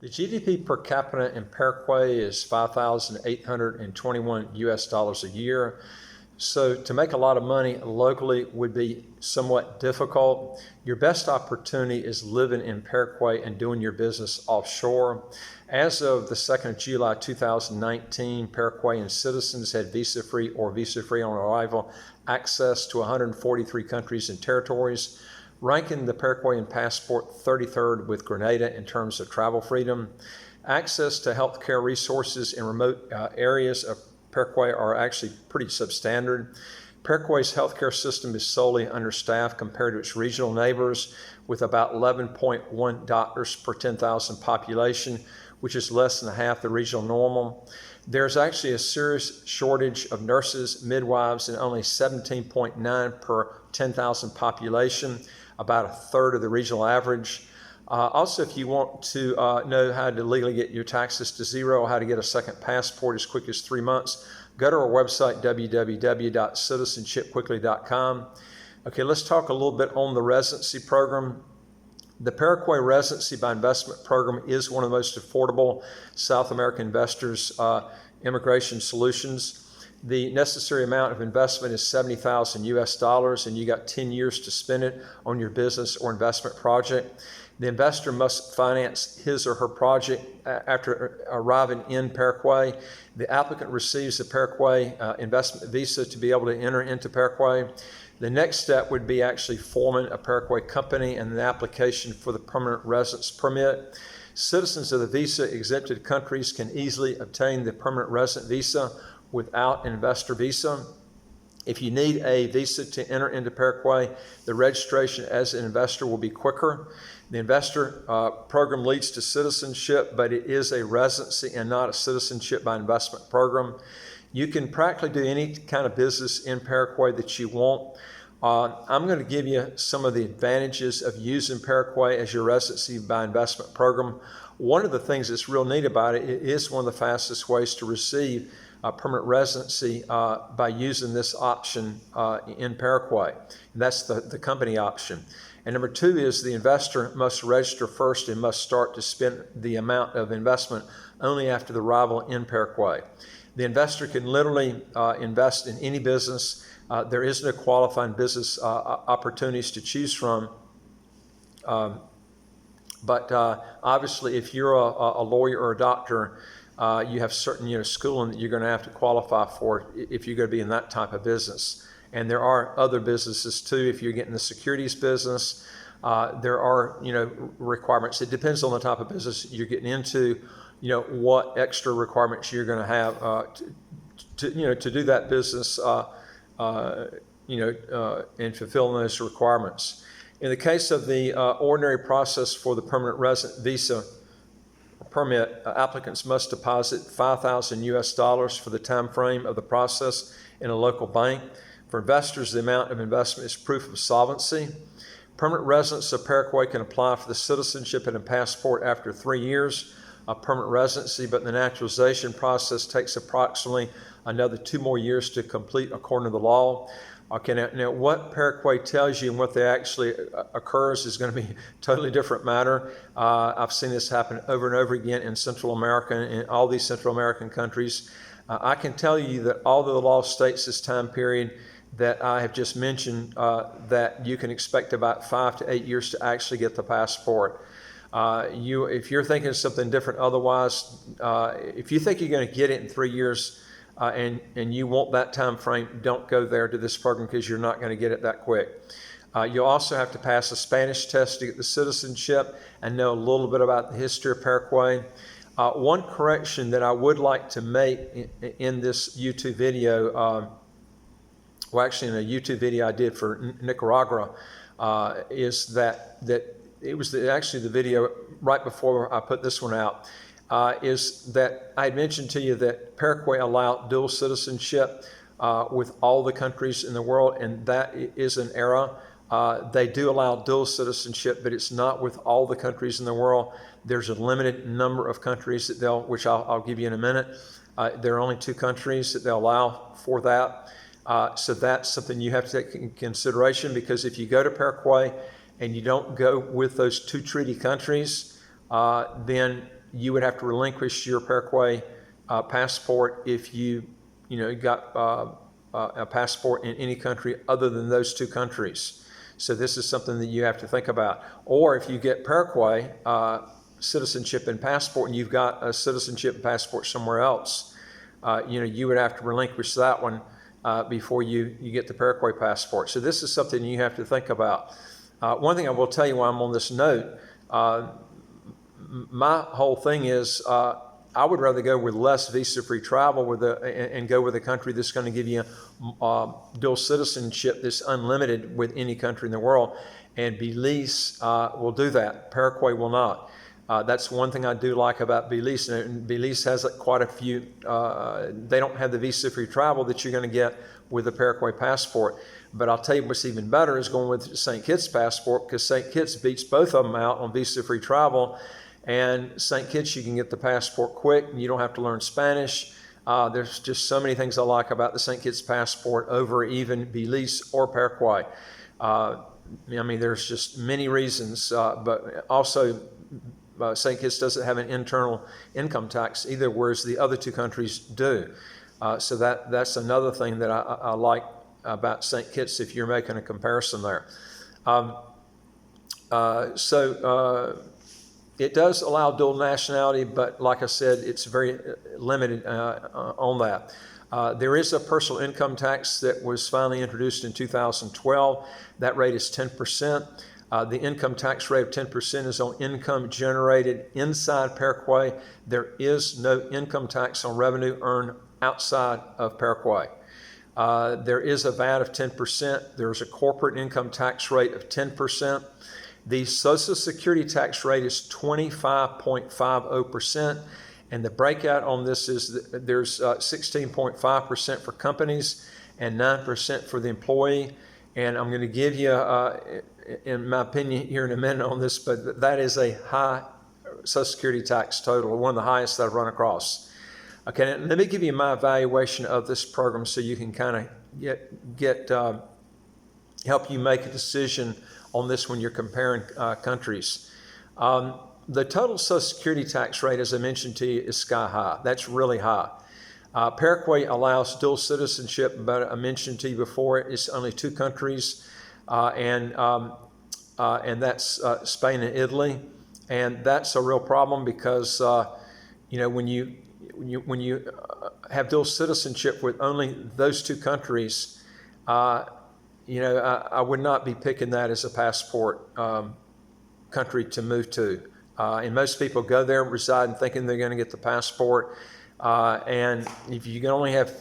The GDP per capita in Paraguay is $5,821 a year. So to make a lot of money locally would be somewhat difficult. Your best opportunity is living in Paraguay and doing your business offshore. As of the 2nd of July 2019, Paraguayan citizens had visa-free or visa-free on arrival access to 143 countries and territories, ranking the Paraguayan passport 33rd with Grenada in terms of travel freedom. Access to healthcare resources in remote areas of Paraguay are actually pretty substandard. Paraguay's healthcare system is solely understaffed compared to its regional neighbors, with about 11.1 doctors per 10,000 population, which is less than half the regional normal. There's actually a serious shortage of nurses, midwives, and only 17.9 per 10,000 population, about a third of the regional average. Also, if you want to know how to legally get your taxes to zero, how to get a second passport as quick as 3 months, go to our website, www.citizenshipquickly.com. Okay, let's talk a little bit on the residency program. The Paraguay Residency by Investment Program is one of the most affordable South American investors' immigration solutions. The necessary amount of investment is $70,000 US, and you got 10 years to spend it on your business or investment project. The investor must finance his or her project after arriving in Paraguay. The applicant receives a Paraguay investment visa to be able to enter into Paraguay. The next step would be actually forming a Paraguay company and the application for the permanent residence permit. Citizens of the visa-exempted countries can easily obtain the permanent resident visa without an investor visa. If you need a visa to enter into Paraguay, the registration as an investor will be quicker. The investor program leads to citizenship, but it is a residency and not a citizenship by investment program. You can practically do any kind of business in Paraguay that you want. I'm going to give you some of the advantages of using Paraguay as your residency by investment program. One of the things that's real neat about it, it is one of the fastest ways to receive permanent residency by using this option in Paraguay. And that's the company option. And number two is the investor must register first and must start to spend the amount of investment only after the arrival in Paraguay. The investor can literally invest in any business. There isn't a qualifying business opportunities to choose from. But obviously, if you're a lawyer or a doctor, you have certain schooling that you're going to have to qualify for if you're going to be in that type of business. And there are other businesses too. If you're getting the securities business, there are requirements. It depends on the type of business you're getting into. What extra requirements you're going to have to do that business. And fulfilling those requirements. In the case of the ordinary process for the permanent resident visa permit, applicants must deposit $5,000 US for the time frame of the process in a local bank. For investors, the amount of investment is proof of solvency. Permanent residents of Paraguay can apply for the citizenship and a passport after 3 years of permanent residency, but the naturalization process takes approximately another 2 more years to complete according to the law. Okay, now what Paraguay tells you and what they actually occurs is going to be a totally different matter. I've seen this happen over and over again in Central America and all these Central American countries. I can tell you that although the law states this time period that I have just mentioned, that you can expect about 5 to 8 years to actually get the passport. If you're thinking of something different otherwise, if you think you're going to get it in 3 years, and you want that time frame, don't go there to this program because you're not going to get it that quick. You'll also have to pass a Spanish test to get the citizenship and know a little bit about the history of Paraguay. One correction that I would like to make in this YouTube video, well, actually in a YouTube video I did for Nicaragua, is that it was actually the video right before I put this one out. Is that I had mentioned to you that Paraguay allowed dual citizenship with all the countries in the world, and that is an error. They do allow dual citizenship, but it's not with all the countries in the world. There's a limited number of countries that which I'll give you in a minute. There are only 2 countries that they'll allow for that. So that's something you have to take into consideration, because if you go to Paraguay and you don't go with those 2 treaty countries, then you would have to relinquish your Paraguay passport if you got a passport in any country other than those two countries. So this is something that you have to think about. Or if you get Paraguay citizenship and passport, and you've got a citizenship and passport somewhere else, you would have to relinquish that one before you get the Paraguay passport. So this is something you have to think about. One thing I will tell you while I'm on this note, my whole thing is I would rather go with less visa-free travel and go with a country that's going to give you dual citizenship that's unlimited with any country in the world. And Belize will do that. Paraguay will not. That's one thing I do like about Belize. And Belize has quite a few, they don't have the visa-free travel that you're going to get with the Paraguay passport. But I'll tell you what's even better is going with St. Kitts passport, because St. Kitts beats both of them out on visa-free travel. And St. Kitts, you can get the passport quick, and you don't have to learn Spanish. There's just so many things I like about the St. Kitts passport over even Belize or Paraguay. There's just many reasons, but also St. Kitts doesn't have an internal income tax either, whereas the other two countries do. So that's another thing that I like about St. Kitts if you're making a comparison there. It does allow dual nationality, but like I said, it's very limited on that. There is a personal income tax that was finally introduced in 2012. That rate is 10%. The income tax rate of 10% is on income generated inside Paraguay. There is no income tax on revenue earned outside of Paraguay. There is a VAT of 10%. There's a corporate income tax rate of 10%. The Social Security tax rate is 25.50%, and the breakout on this is that there's 16.5% for companies and 9% for the employee. And I'm going to give you, in my opinion, here in a minute on this, but that is a high Social Security tax total, one of the highest that I've run across. Okay, let me give you my evaluation of this program so you can kind of help you make a decision on this when you're comparing countries. The total Social Security tax rate, as I mentioned to you, is sky high. That's really high. Paraguay allows dual citizenship, but I mentioned to you before, it's only two countries, and that's Spain and Italy. And that's a real problem because, when you have dual citizenship with only those two countries, I would not be picking that as a passport country to move to. And most people go there, reside, thinking they're going to get the passport. And if you can only have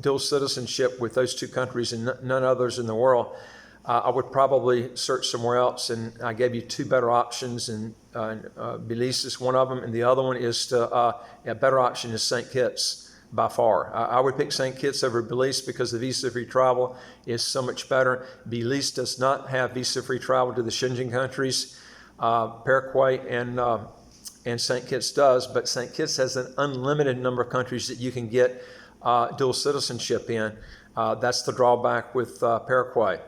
dual citizenship with those two countries and none others in the world, I would probably search somewhere else. And I gave you two better options, and Belize is one of them, and the other one is a better option is St. Kitts. By far. I would pick St. Kitts over Belize because the visa-free travel is so much better. Belize does not have visa-free travel to the Schengen countries. Paraguay and St. Kitts does, but St. Kitts has an unlimited number of countries that you can get dual citizenship in. That's the drawback with Paraguay.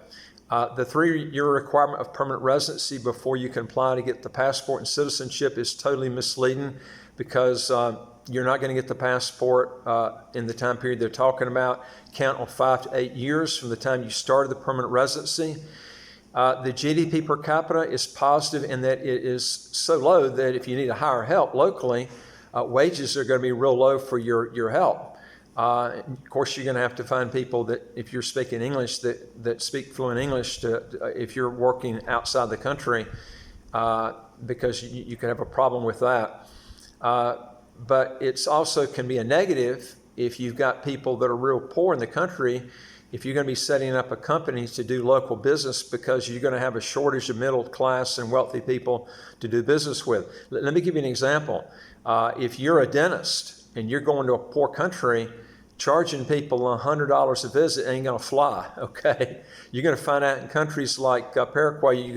The 3-year requirement of permanent residency before you can apply to get the passport and citizenship is totally misleading because you're not going to get the passport in the time period they're talking about. Count on 5 to 8 years from the time you started the permanent residency. The GDP per capita is positive in that it is so low that if you need to hire help locally, wages are going to be real low for your help. Of course, you're going to have to find people that, if you're speaking English, that speak fluent English if you're working outside the country, because you could have a problem with that. But it's also can be a negative if you've got people that are real poor in the country, if you're going to be setting up a company to do local business, because you're going to have a shortage of middle class and wealthy people to do business with. Let me give you an example. If you're a dentist and you're going to a poor country, charging people $100 a visit ain't going to fly, okay? You're going to find out in countries like Paraguay,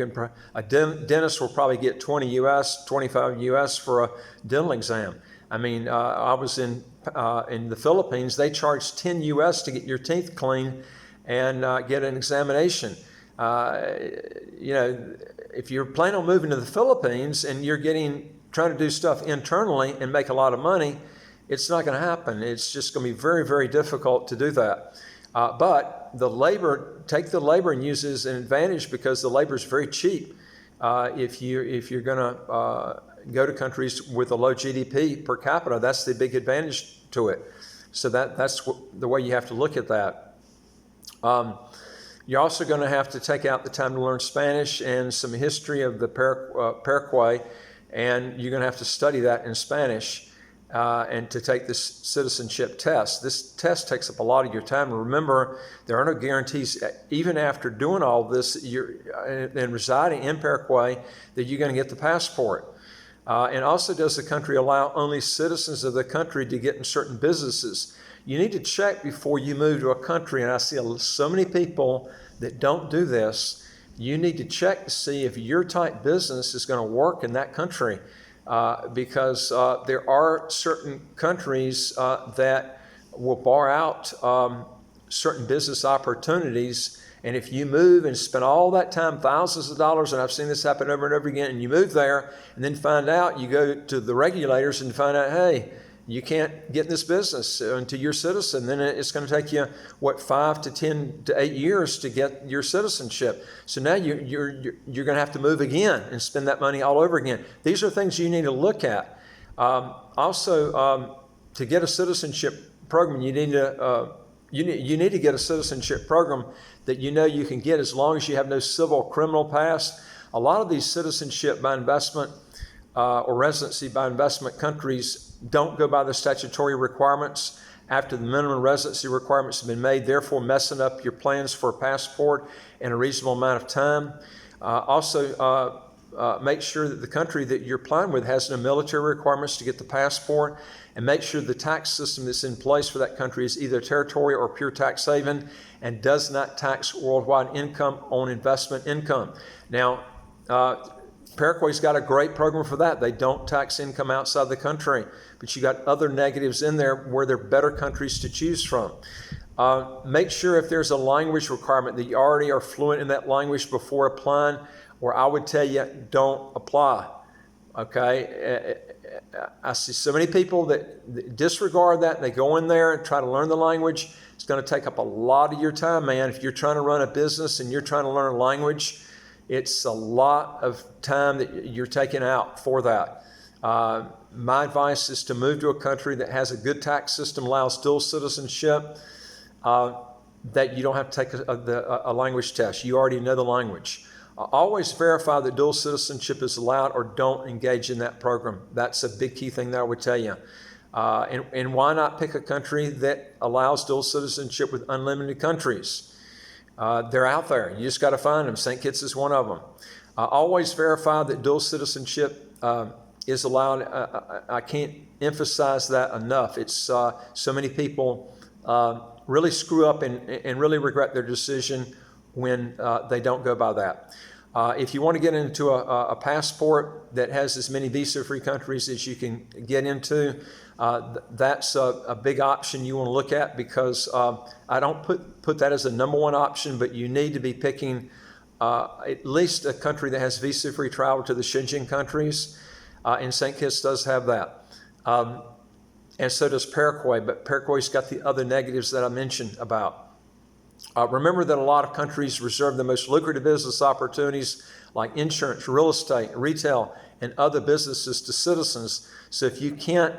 a dentist will probably get $20 US, $25 US for a dental exam. I mean, I was in the Philippines. They charge $10 US to get your teeth cleaned and get an examination. If you're planning on moving to the Philippines and you're getting trying to do stuff internally and make a lot of money, it's not going to happen. It's just going to be very, very difficult to do that. But take the labor and use it as an advantage, because the labor is very cheap. If you're going to go to countries with a low GDP per capita, that's the big advantage to it. So that's the way you have to look at that. You're also going to have to take out the time to learn Spanish and some history of the Paraguay, and you're going to have to study that in Spanish and to take this citizenship test. This test takes up a lot of your time. Remember, there are no guarantees, even after doing all this and residing in Paraguay, that you're going to get the passport. And also, does the country allow only citizens of the country to get in certain businesses? You need to check before you move to a country, and I see so many people that don't do this. You need to check to see if your type business is going to work in that country, because there are certain countries that will bar out certain business opportunities. And if you move and spend all that time, thousands of dollars, and I've seen this happen over and over again, and you move there and then find out, you go to the regulators and find out, hey, you can't get in this business until you're a citizen. Then it's going to take you, 5 to 10 to 8 years to get your citizenship. So now you're going to have to move again and spend that money all over again. These are things you need to look at. Also, to get a citizenship program, you need to get a citizenship program that you can get as long as you have no civil or criminal past. A lot of these citizenship by investment or residency by investment countries don't go by the statutory requirements after the minimum residency requirements have been made, therefore messing up your plans for a passport in a reasonable amount of time. Also, make sure that the country that you're applying with has no military requirements to get the passport, and make sure the tax system that's in place for that country is either territorial or pure tax haven and does not tax worldwide income on investment income. Now, Paraguay's got a great program for that. They don't tax income outside the country, but you got other negatives in there where there are better countries to choose from. Make sure if there's a language requirement that you already are fluent in that language before applying, or I would tell you, don't apply. Okay? I see so many people that disregard that, and they go in there and try to learn the language. It's going to take up a lot of your time, man. If you're trying to run a business and you're trying to learn a language, it's a lot of time that you're taking out for that. My advice is to move to a country that has a good tax system, allows dual citizenship, that you don't have to take a language test. You already know the language. Always verify that dual citizenship is allowed, or don't engage in that program. That's a big key thing that I would tell you. And why not pick a country that allows dual citizenship with unlimited countries? They're out there. You just got to find them. St. Kitts is one of them. Always verify that dual citizenship is allowed. I can't emphasize that enough. It's so many people really screw up and really regret their decision when they don't go by that. If you want to get into a passport that has as many visa-free countries as you can get into, that's a big option you want to look at, because I don't put that as a number one option, but you need to be picking at least a country that has visa-free travel to the Schengen countries, and St. Kitts does have that. And so does Paraguay, but Paraguay's got the other negatives that I mentioned about. Remember that a lot of countries reserve the most lucrative business opportunities like insurance, real estate, retail, and other businesses to citizens. So if you can't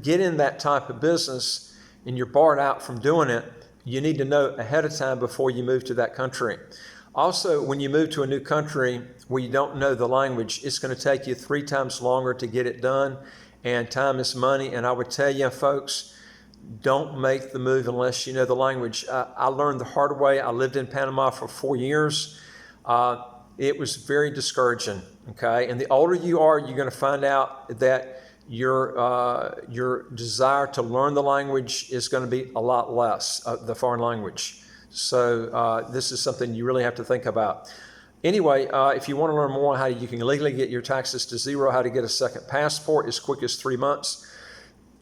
get in that type of business and you're barred out from doing it, you need to know ahead of time before you move to that country. Also, when you move to a new country where you don't know the language, it's going to take you 3 times longer to get it done, and time is money. And I would tell you, folks, don't make the move unless you know the language. I learned the hard way. I lived in Panama for 4 years. It was very discouraging, okay? And the older you are, you're going to find out that your desire to learn the language is going to be a lot less, the foreign language. So this is something you really have to think about. Anyway, if you want to learn more how you can legally get your taxes to zero, how to get a second passport as quick as 3 months,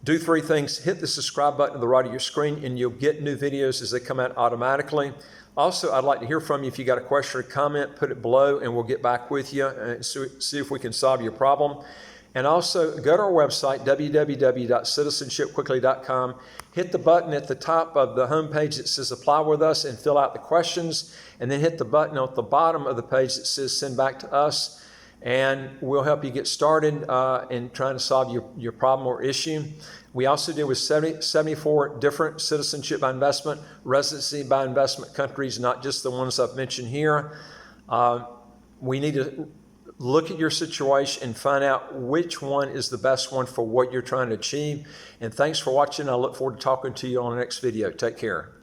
do 3 things. Hit the subscribe button to the right of your screen, and you'll get new videos as they come out automatically. Also, I'd like to hear from you. If you got a question or comment, put it below and we'll get back with you and see if we can solve your problem. And also go to our website, www.citizenshipquickly.com. Hit the button at the top of the homepage that says Apply with Us and fill out the questions. And then hit the button at the bottom of the page that says Send Back to Us. And we'll help you get started in trying to solve your problem or issue. We also deal with 74 different citizenship by investment, residency by investment countries, not just the ones I've mentioned here. We need to look at your situation and find out which one is the best one for what you're trying to achieve. And thanks for watching. I look forward to talking to you on the next video. Take care.